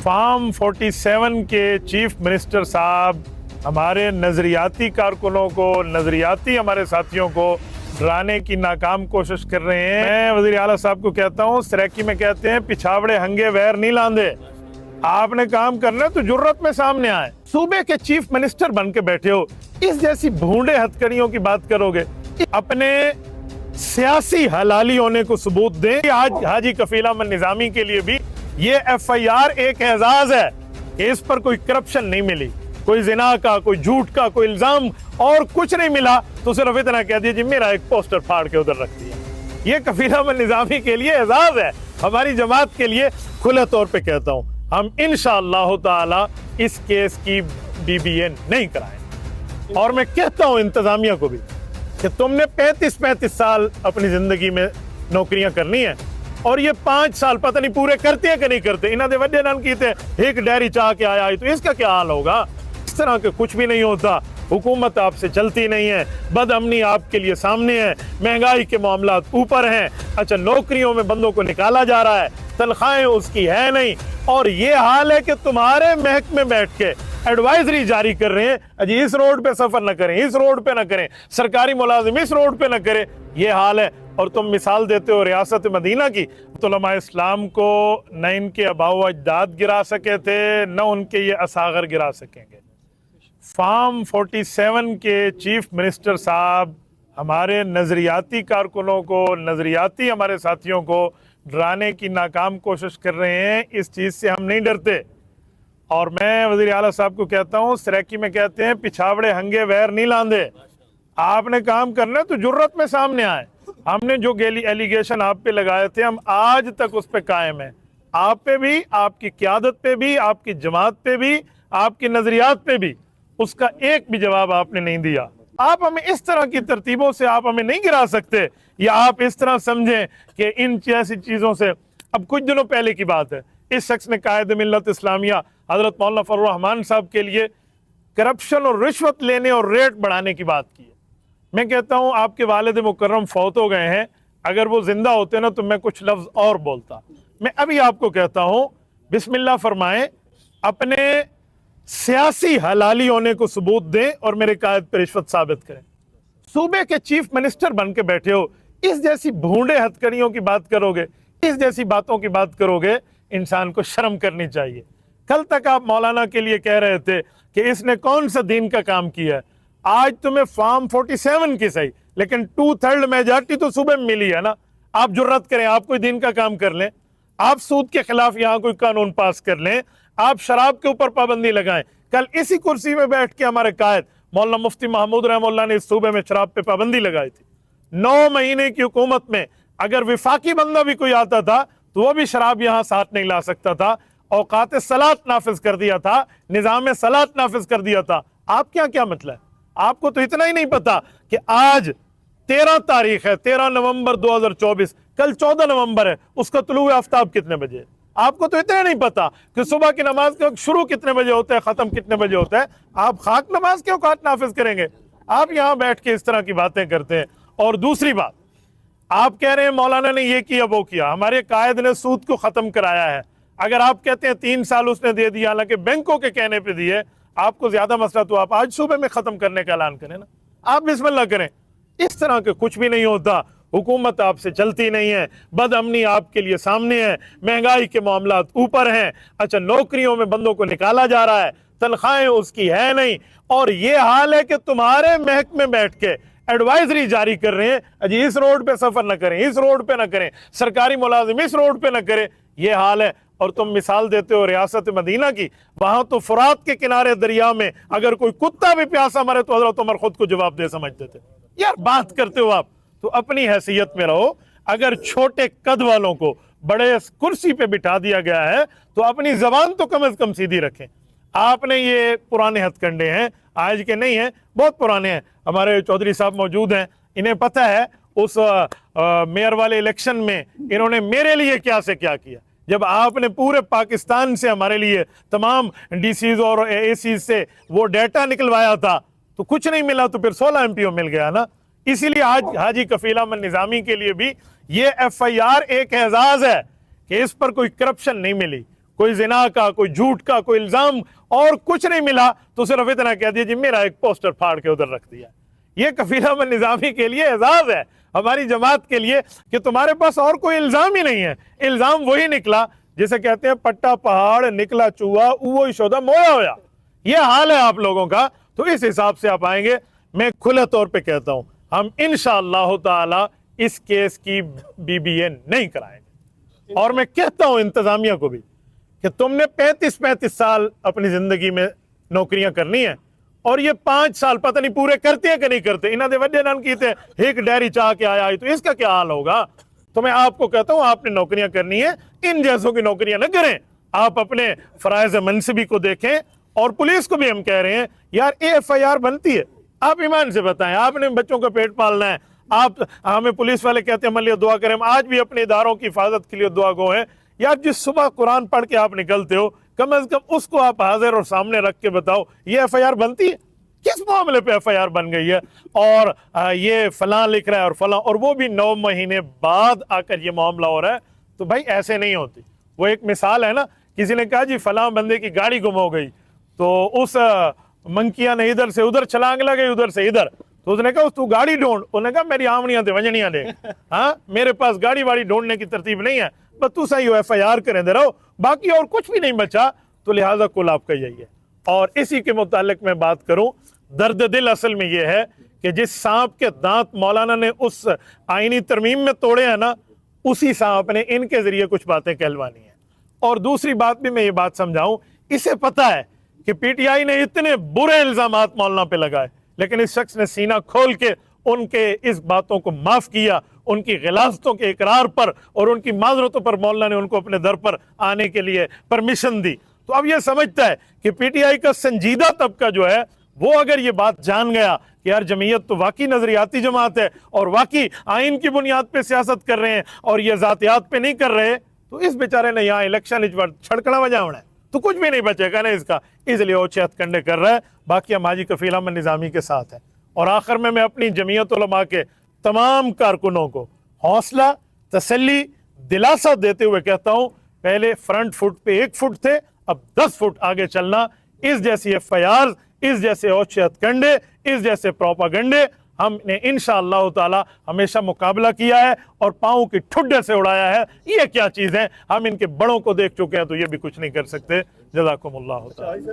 Farm 47 के chief minister साहब हमारे नज़रियाती कारकुनों को, नज़रियाती हमारे साथियों को डराने की नाकाम कोशिश कर रहे हैं। मैं वज़ीर आला साहब को कहता हूँ, सराकी में कहते हैं पिछावड़े हंगे वैर नहीं लांदे। आपने काम करना है तो जुर्रत में सामने आए। सूबे के चीफ मिनिस्टर बन के बैठे हो, इस जैसी भूंडे हथकड़ियों की बात करोगे? अपने सियासी हलाली होने को सबूत दें। आज हाजी कफील अहमद निजामी के लिए भी ये FIR एक एजाज है कि इस पर कोई करप्शन नहीं मिली, कोई जिना का, कोई झूठ का, कोई इल्जाम और कुछ नहीं मिला, तो सिर्फ इतना कह दिया जी मेरा एक पोस्टर फाड़ के उधर रख दिया। ये कफील अहमद निजामी के लिए एजाज है। हमारी जमात के लिए खुले तौर पे कहता हूँ, हम इंशाअल्लाह ताला इस केस की BBA नहीं कराएंगे। और मैं कहता हूँ इंतजामिया को भी कि तुमने 35 साल अपनी जिंदगी में नौकरियां करनी है और ये 5 साल पता नहीं पूरे करते हैं कि नहीं करते। इन्होंने वड्डे नाम की थे एक डेयरी चाह के आया तो इसका क्या हाल होगा? इस तरह के कुछ भी नहीं होता। हुकूमत आपसे चलती नहीं है, बदअमनी आपके लिए सामने है, महंगाई के मामला ऊपर हैं। अच्छा, नौकरियों में बंदों को निकाला जा रहा है, तनख्वाहें उसकी है नहीं, और ये हाल है कि तुम्हारे महकमे बैठ के एडवाइजरी जारी कर रहे हैं, अजी इस रोड पे सफर न करें, इस रोड पे न करें, सरकारी मुलाजिम इस रोड पे न करें। ये हाल है। और तुम मिसाल देते हो रियासत मदीना की। उलमा इस्लाम को न इनके आबाओ अजदाद गिरा सके थे, न उनके ये असागर गिरा सकेंगे। फार्म 47 के चीफ मिनिस्टर साहब हमारे नज़रियाती कारकुनों को, नज़रियाती हमारे साथियों को डराने की नाकाम कोशिश कर रहे हैं। इस चीज़ से हम नहीं डरते। और मैं वज़ीर आला साहब को कहता हूँ, सराकी में कहते हैं पिछावड़े हंगे वैर नहीं लांदे। आपने काम करना है तो जुर्रत में सामने आए। हमने जो एलिगेशन आप पे लगाए थे, हम आज तक उस पे कायम हैं। आप पे भी, आपकी क़यादत पे भी, आपकी जमात पे भी, आपकी नज़रियात पे भी उसका एक भी जवाब आपने नहीं दिया। आप हमें इस तरह की तरतीबों से आप हमें नहीं गिरा सकते, या आप इस तरह समझें कि इन जैसी चीज़ों से। अब कुछ दिनों पहले की बात है, इस शख्स ने कायद मिल्लत इस्लामिया हज़रत मौलाना फजलुर रहमान साहब के लिए करप्शन और रिश्वत लेने और रेट बढ़ाने की बात की है। मैं कहता हूँ आपके वालिद मुकर्रम फौत हो गए हैं, अगर वो जिंदा होते ना तो मैं कुछ लफ्ज़ और बोलता। मैं अभी आपको कहता हूँ, बिस्मिल्लाह फरमाएं, अपने सियासी हलाली होने को सबूत दें और मेरे कायद पर रिश्वत साबित करें। सूबे के चीफ मिनिस्टर बन के बैठे हो, इस जैसी भूंडे हथकड़ियों की बात करोगे, इस जैसी बातों की बात करोगे, इंसान को शर्म करनी चाहिए। कल तक आप मौलाना के लिए कह रहे थे कि इसने कौन सा दीन का काम किया है। आज तुम्हें फार्म 47 की सही, लेकिन 2/3 मेजॉरिटी तो सुबह मिली है ना। आप जुर्रत करें, आप कोई दीन का काम कर लें, आप सूद के खिलाफ यहाँ कोई कानून पास कर लें, आप शराब के ऊपर पाबंदी लगाएं। कल इसी कुर्सी में बैठ के हमारे कायद मौलाना मुफ्ती महमूद रहमतुल्लाह ने इस सूबे में शराब पे पाबंदी लगाई थी। 9 महीने की हुकूमत में अगर विफाकी बंदा भी कोई आता था तो वो भी शराब यहाँ साथ नहीं ला सकता था। औकात सलात नाफिज कर दिया था, निज़ाम सलात नाफिज कर दिया था। आप क्या मतलब है? आपको तो इतना ही नहीं पता कि आज 13 तारीख है, 13 नवंबर 2024, कल 14 नवंबर है, उसका तुलुए आफ्ताब कितने बजे? आपको तो इतना नहीं पता कि सुबह की नमाज का शुरू कितने बजे होता है, खत्म कितने बजे होता है। आप खाक नमाज के औकात नाफिज करेंगे? आप यहाँ बैठ के इस तरह की बातें करते हैं। और दूसरी बात, आप कह रहे हैं मौलाना ने ये किया वो किया, हमारे कायद ने सूद को खत्म कराया है। अगर आप कहते हैं 3 साल उसने दे दिया, हालांकि बैंकों के कहने पे दिए, आपको ज्यादा मसला तो आप आज सुबह में खत्म करने का ऐलान करें ना। आप बिस्मिल्लाह करें। इस तरह के कुछ भी नहीं होता। हुकूमत आपसे चलती नहीं है, बदअमनी आपके लिए सामने है, महंगाई के मामला ऊपर हैं। अच्छा, नौकरियों में बंदों को निकाला जा रहा है, तनख्वाहें उसकी है नहीं, और ये हाल है कि तुम्हारे महकमे बैठ के एडवाइजरी जारी कर रहे हैं, अजी इस रोड पे सफर न करें, इस रोड पे न करें, सरकारी मुलाजिम इस रोड पे न करें। ये हाल है। और तुम मिसाल देते हो रियासत मदीना की, वहां तो फुरात के किनारे दरिया में अगर कोई कुत्ता भी प्यासा मरे तो हजरत उमर खुद को जवाब दे समझते थे। यार बात करते हो आप तो अपनी हैसियत में रहो। अगर छोटे कद वालों को बड़े कुर्सी पे बिठा दिया गया है तो अपनी जबान तो कम से कम सीधी रखें। आपने ये पुराने हथकंडे हैं, आज के नहीं हैं, बहुत पुराने हैं। हमारे चौधरी साहब मौजूद हैं, इन्हें पता है उस मेयर वाले इलेक्शन में इन्होंने मेरे लिए क्या से क्या किया। जब आपने पूरे पाकिस्तान से हमारे लिए तमाम DCs और ACs से वो डेटा निकलवाया था तो कुछ नहीं मिला, तो फिर 16 MPO मिल गया ना। इसीलिए आज हाजी कफील अहमद निजामी के लिए भी ये FIR एक एजाज है कि इस पर कोई करप्शन नहीं मिली, کوئی زنا کا, کوئی جھوٹ کا, کوئی الزام اور کچھ نہیں ملا تو صرف اتنا کہہ دیا جی میرا ایک پوسٹر پھاڑ کے ادھر رکھ دیا. یہ کفیل احمد نظامی کے لیے اعزاز ہے, ہماری جماعت کے لیے, کہ تمہارے پاس اور کوئی الزام ہی نہیں ہے. الزام وہی نکلا جسے کہتے ہیں پٹا پہاڑ نکلا چوہا اوہی شودا مویا ہویا. یہ حال ہے آپ لوگوں کا. تو اس حساب سے آپ آئیں گے. میں کھلے طور پہ کہتا ہوں ہم انشاءاللہ تعالی اس کیس کی BBA نہیں کرائیں گے. اور میں کہتا ہوں انتظامیہ کو بھی کہ تم نے 35 سال اپنی زندگی میں نوکریاں کرنی ہیں اور یہ 5 سال پتہ نہیں پورے کرتے ہیں کہ نہیں کرتے. انہوں نے وڈے نان کیتے ایک ڈیری چاہ کے آیا تو اس کا کیا حال ہوگا. تو میں آپ کو کہتا ہوں آپ نے نوکریاں کرنی ہیں, ان جیسوں کی نوکریاں نہ کریں. آپ اپنے فرائض منصبی کو دیکھیں. اور پولیس کو بھی ہم کہہ رہے ہیں یار FIR بنتی ہے, آپ ایمان سے بتائیں, آپ نے بچوں کا پیٹ پالنا ہے. آپ ہمیں پولیس والے کہتے ہیں ہمارے لیے دعا کریں, ہم آج بھی اپنے اداروں کی حفاظت کے لیے دعا گو ہیں. یار جس صبح قرآن پڑھ کے آپ نکلتے ہو کم از کم اس کو آپ حاضر اور سامنے رکھ کے بتاؤ یہ FIR بنتی ہے, کس معاملے پہ FIR بن گئی ہے, اور یہ فلاں لکھ رہا ہے اور فلاں, اور وہ بھی 9 مہینے بعد آ کر یہ معاملہ ہو رہا ہے. تو بھائی ایسے نہیں ہوتی. وہ ایک مثال ہے نا, کسی نے کہا جی فلاں بندے کی گاڑی گم ہو گئی تو اس منکیاں نے ادھر سے ادھر چھلانگ لگائی ادھر سے ادھر, تو اس نے کہا تو گاڑی ڈھونڈ. انہوں نے کہا میری آمنیاں دے ونجنیاں دے, ہاں میرے پاس گاڑی واڑی ڈھونڈنے کی ترتیب نہیں ہے, بس تو صحیح ہو FIR کریں دے رہو, باقی اور کچھ بھی نہیں بچا. تو لہٰذا کل آپ کا یہی ہے. اور اسی کے متعلق میں بات کروں, درد دل اصل میں یہ ہے کہ جس سانپ کے دانت مولانا نے اس آئینی ترمیم میں توڑے ہیں نا, اسی سانپ نے ان کے ذریعے کچھ باتیں کہلوانی ہیں. اور دوسری بات بھی میں یہ بات سمجھاؤں, اسے پتا ہے کہ PTI نے اتنے برے الزامات مولانا پہ لگائے, لیکن اس شخص نے سینہ کھول کے ان کے اس باتوں کو معاف کیا, ان کی غلاظتوں کے اقرار پر اور ان کی معذرتوں پر مولانا نے ان کو اپنے در پر آنے کے لیے پرمیشن دی. تو اب یہ سمجھتا ہے کہ PTI کا سنجیدہ طبقہ جو ہے وہ اگر یہ بات جان گیا کہ یار جمعیت تو واقعی نظریاتی جماعت ہے اور واقعی آئین کی بنیاد پہ سیاست کر رہے ہیں اور یہ ذاتیات پہ نہیں کر رہے, تو اس بیچارے نے یہاں الیکشن چھڑکنا بجاونا ہے تو کچھ بھی نہیں بچے گا نا اس کا, اس لیے وہ چہت کنڈے کر رہا ہے. باقی ہم حاجی کفیل احمد نظامی کے ساتھ ہیں. اور آخر میں اپنی جمعیت علماء کے تمام کارکنوں کو حوصلہ, تسلی, دلاسا دیتے ہوئے کہتا ہوں پہلے فرنٹ فٹ پہ 1 فٹ تھے, اب 10 فٹ آگے چلنا. اس جیسی FIR, اس جیسے اوچھت کنڈے, اس جیسے پروپاگنڈے ہم نے انشاءاللہ تعالی ہمیشہ مقابلہ کیا ہے اور پاؤں کی ٹھڈے سے اڑایا ہے. یہ کیا چیز ہے, ہم ان کے بڑوں کو دیکھ چکے ہیں تو یہ بھی کچھ نہیں کر سکتے. جزاکم اللہ تعالی.